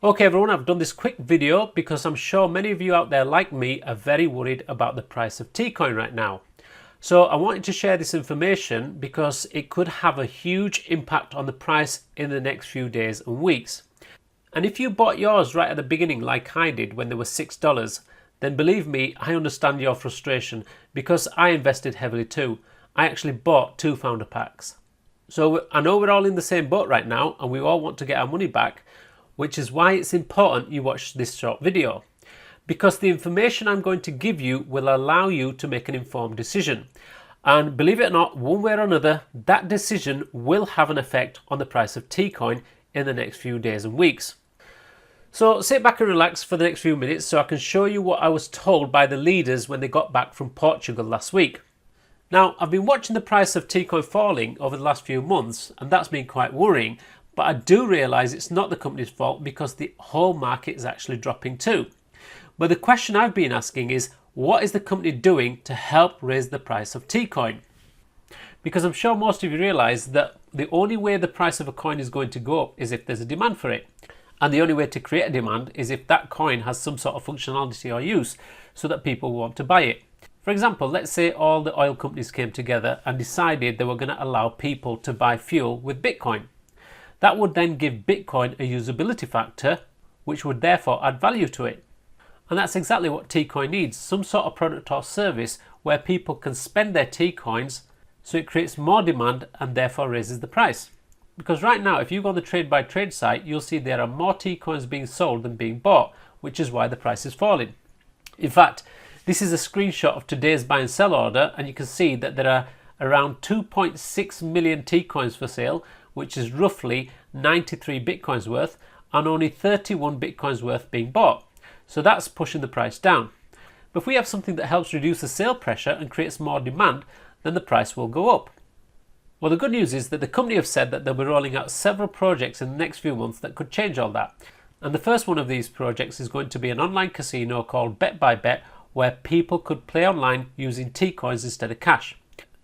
Okay everyone, I've done this quick video because I'm sure many of you out there like me are very worried about the price of Tcoin right now. So I wanted to share this information because it could have a huge impact on the price in the next few days and weeks. And if you bought yours right at the beginning like I did when they were $6, then believe me, I understand your frustration because I invested heavily too. I actually bought 2 founder packs. So I know we're all in the same boat right now and we all want to get our money back, which is why it's important you watch this short video. Because the information I'm going to give you will allow you to make an informed decision. And believe it or not, one way or another, that decision will have an effect on the price of Tcoin in the next few days and weeks. So sit back and relax for the next few minutes so I can show you what I was told by the leaders when they got back from Portugal last week. Now, I've been watching the price of Tcoin falling over the last few months and that's been quite worrying. But I do realise it's not the company's fault because the whole market is actually dropping too. But the question I've been asking is, what is the company doing to help raise the price of Tcoin? Because I'm sure most of you realise that the only way the price of a coin is going to go up is if there's a demand for it. And the only way to create a demand is if that coin has some sort of functionality or use so that people want to buy it. For example, let's say all the oil companies came together and decided they were going to allow people to buy fuel with Bitcoin. That would then give Bitcoin a usability factor, which would therefore add value to it. And that's exactly what Tcoin needs, some sort of product or service where people can spend their Tcoins so it creates more demand and therefore raises the price. Because right now, if you go on the trade by trade site, you'll see there are more Tcoins being sold than being bought, which is why the price is falling. In fact, this is a screenshot of today's buy and sell order, and you can see that there are around 2.6 million Tcoins for sale, which is roughly 93 Bitcoins worth, and only 31 Bitcoins worth being bought. So that's pushing the price down. But if we have something that helps reduce the sale pressure and creates more demand, then the price will go up. Well, the good news is that the company have said that they'll be rolling out several projects in the next few months that could change all that. And the first one of these projects is going to be an online casino called Bet by Bet, where people could play online using Tcoins instead of cash.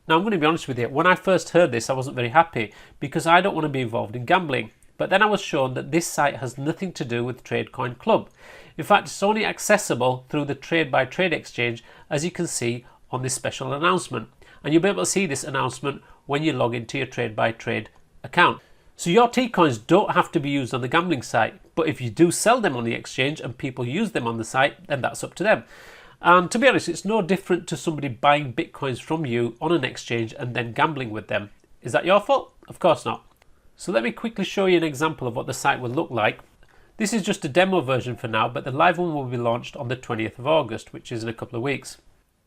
Now, I'm going to be honest with you, when I first heard this, I wasn't very happy because I don't want to be involved in gambling. But then I was shown that this site has nothing to do with Tcoin Club. In fact, it's only accessible through the trade by trade exchange, as you can see on this special announcement. And you'll be able to see this announcement when you log into your trade by trade account. So your Tcoins don't have to be used on the gambling site, but if you do sell them on the exchange and people use them on the site, then that's up to them. And to be honest, it's no different to somebody buying Bitcoins from you on an exchange and then gambling with them. Is that your fault? Of course not. So let me quickly show you an example of what the site will look like. This is just a demo version for now, but the live one will be launched on the 20th of August, which is in a couple of weeks.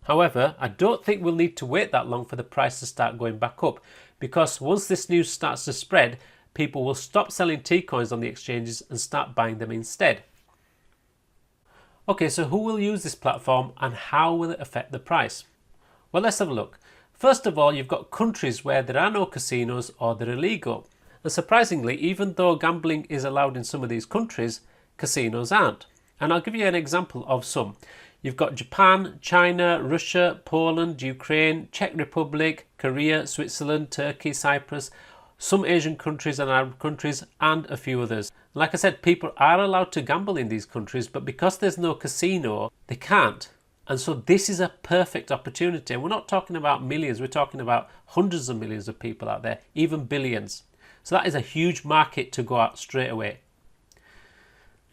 However, I don't think we'll need to wait that long for the price to start going back up, because once this news starts to spread, people will stop selling Tcoins on the exchanges and start buying them instead. Okay, so who will use this platform and how will it affect the price? Well, let's have a look. First of all, you've got countries where there are no casinos or they're illegal. And surprisingly, even though gambling is allowed in some of these countries, casinos aren't. And I'll give you an example of some. You've got Japan, China, Russia, Poland, Ukraine, Czech Republic, Korea, Switzerland, Turkey, Cyprus, some Asian countries and Arab countries, and a few others. Like I said, people are allowed to gamble in these countries, but because there's no casino, they can't. And so this is a perfect opportunity. We're not talking about millions, we're talking about hundreds of millions of people out there, even billions. So that is a huge market to go out straight away.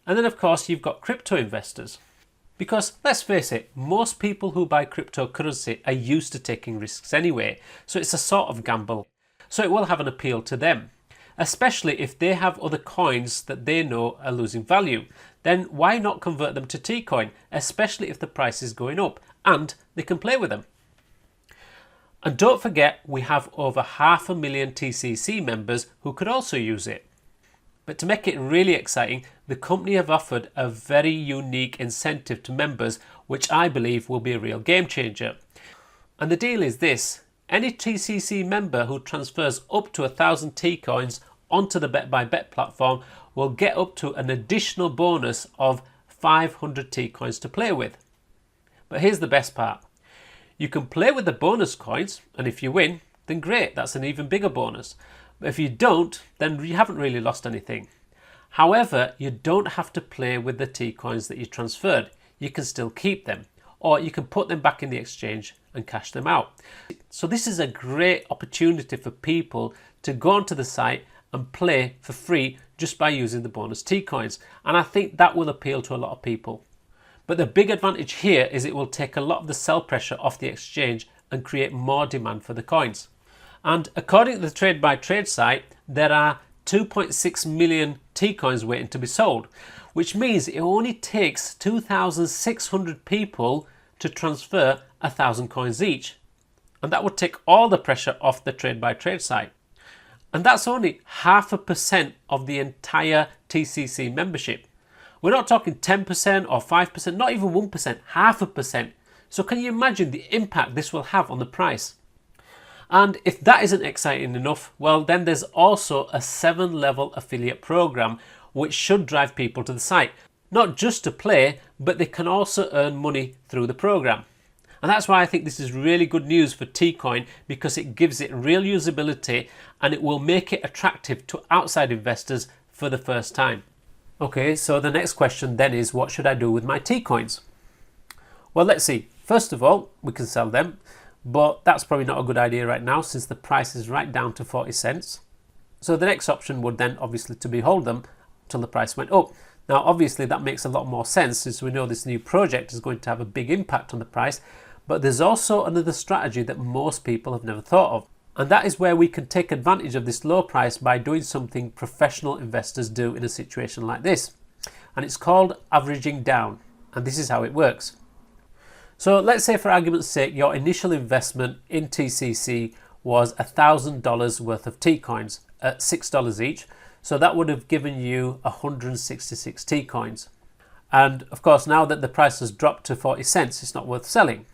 And then of course you've got crypto investors. Because let's face it, most people who buy cryptocurrency are used to taking risks anyway. So it's a sort of gamble. So it will have an appeal to them, especially if they have other coins that they know are losing value. Then why not convert them to Tcoin, especially if the price is going up and they can play with them. And don't forget, we have over 500,000 TCC members who could also use it. But to make it really exciting, the company have offered a very unique incentive to members, which I believe will be a real game changer. And the deal is this. Any TCC member who transfers up to 1,000 Tcoins onto the Bet by Bet platform will get up to an additional bonus of 500 Tcoins to play with. But here's the best part. You can play with the bonus coins, and if you win, then great, that's an even bigger bonus. But if you don't, then you haven't really lost anything. However, you don't have to play with the Tcoins that you transferred. You can still keep them, or you can put them back in the exchange and cash them out. So this is a great opportunity for people to go onto the site and play for free just by using the bonus Tcoins. And I think that will appeal to a lot of people. But the big advantage here is it will take a lot of the sell pressure off the exchange and create more demand for the coins. And according to the Trade by Trade site, there are 2.6 million Tcoins waiting to be sold, which means it only takes 2,600 people to transfer 1,000 coins each. And that would take all the pressure off the Trade by Trade site. And that's only 0.5% of the entire TCC membership. We're not talking 10% or 5%, not even 1%, 0.5%. So can you imagine the impact this will have on the price? And if that isn't exciting enough, well, then there's also a 7-level affiliate program which should drive people to the site. Not just to play, but they can also earn money through the program. And that's why I think this is really good news for Tcoin, because it gives it real usability and it will make it attractive to outside investors for the first time. Okay, so the next question then is, what should I do with my Tcoins? Well, let's see. First of all, we can sell them, but that's probably not a good idea right now since the price is right down to 40 cents. So the next option would then obviously to be hold them till the price went up. Now obviously that makes a lot more sense since we know this new project is going to have a big impact on the price, but there's also another strategy that most people have never thought of. And that is where we can take advantage of this low price by doing something professional investors do in a situation like this. And it's called averaging down. And this is how it works. So let's say for argument's sake, your initial investment in TCC was $1,000 worth of Tcoins at $6 each. So that would have given you 166 Tcoins. And of course, now that the price has dropped to 40 cents, it's not worth selling.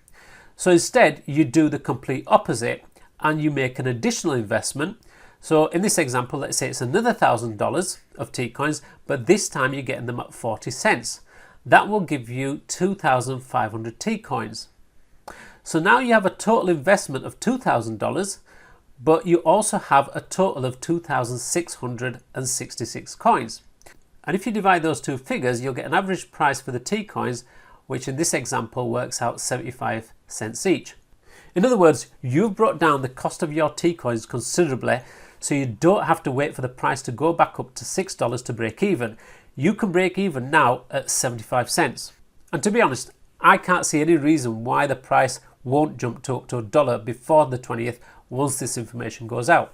So instead, you do the complete opposite and you make an additional investment. So in this example, let's say it's another $1,000 of Tcoins, but this time you're getting them at 40 cents. That will give you 2,500 Tcoins. So now you have a total investment of $2,000, but you also have a total of 2,666 coins. And if you divide those two figures, you'll get an average price for the Tcoins, which in this example works out 75 cents each. In other words, you've brought down the cost of your Tcoins considerably, so you don't have to wait for the price to go back up to $6 to break even. You can break even now at 75 cents. And to be honest, I can't see any reason why the price won't jump to up to $1 before the 20th once this information goes out.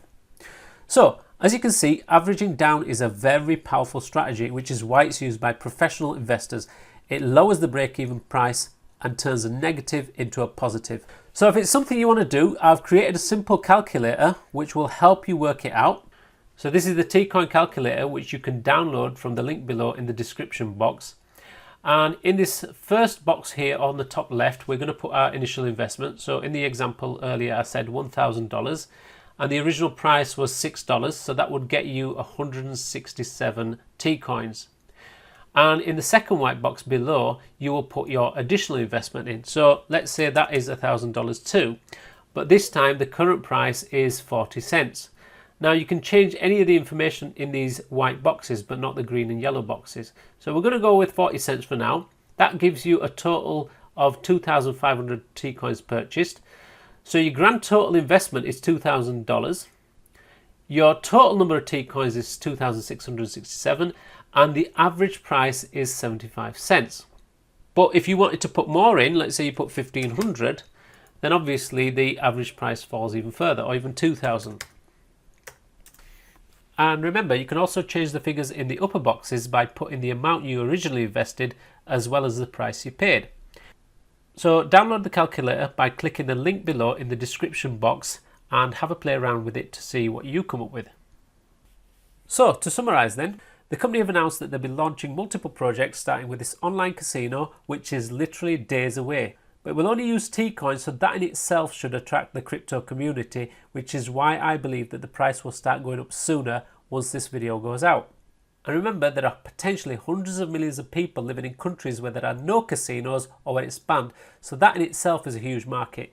So, as you can see, averaging down is a very powerful strategy, which is why it's used by professional investors. It lowers the break-even price and turns a negative into a positive. So if it's something you want to do, I've created a simple calculator which will help you work it out. So this is the Tcoin Calculator, which you can download from the link below in the description box. And in this first box here on the top left, we're going to put our initial investment. So in the example earlier, I said $1,000 and the original price was $6. So that would get you 167 Tcoins. And in the second white box below, you will put your additional investment in. So let's say that is $1,000 too, but this time the current price is 40 cents. Now you can change any of the information in these white boxes, but not the green and yellow boxes. So we're going to go with 40 cents for now. That gives you a total of 2,500 Tcoins purchased. So your grand total investment is $2,000. Your total number of Tcoins is 2,667. And the average price is 75 cents. But if you wanted to put more in, let's say you put 1,500, then obviously the average price falls even further, or even 2,000. And remember, you can also change the figures in the upper boxes by putting the amount you originally invested as well as the price you paid. So download the calculator by clicking the link below in the description box and have a play around with it to see what you come up with. So to summarize then, the company have announced that they'll be launching multiple projects starting with this online casino, which is literally days away. But it will only use Tcoin, so that in itself should attract the crypto community, which is why I believe that the price will start going up sooner once this video goes out. And remember, there are potentially hundreds of millions of people living in countries where there are no casinos or where it's banned, so that in itself is a huge market.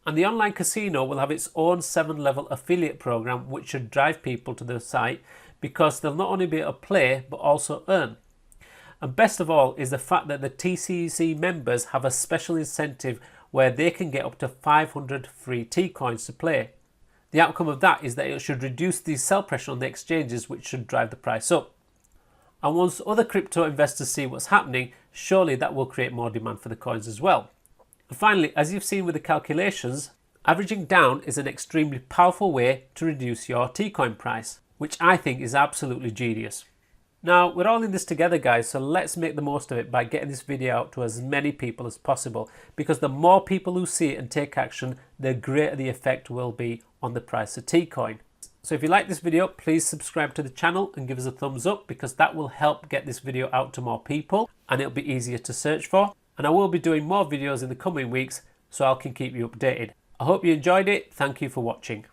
And the online casino will have its own 7-level affiliate program, which should drive people to the site because they'll not only be able to play but also earn. And best of all is the fact that the TCC members have a special incentive where they can get up to 500 free Tcoins to play. The outcome of that is that it should reduce the sell pressure on the exchanges, which should drive the price up. And once other crypto investors see what's happening, surely that will create more demand for the coins as well. And finally, as you've seen with the calculations, averaging down is an extremely powerful way to reduce your Tcoin price, which I think is absolutely genius. Now, we're all in this together, guys, so let's make the most of it by getting this video out to as many people as possible, because the more people who see it and take action, the greater the effect will be on the price of Tcoin. So if you like this video, please subscribe to the channel and give us a thumbs up, because that will help get this video out to more people and it'll be easier to search for. And I will be doing more videos in the coming weeks, so I can keep you updated. I hope you enjoyed it. Thank you for watching.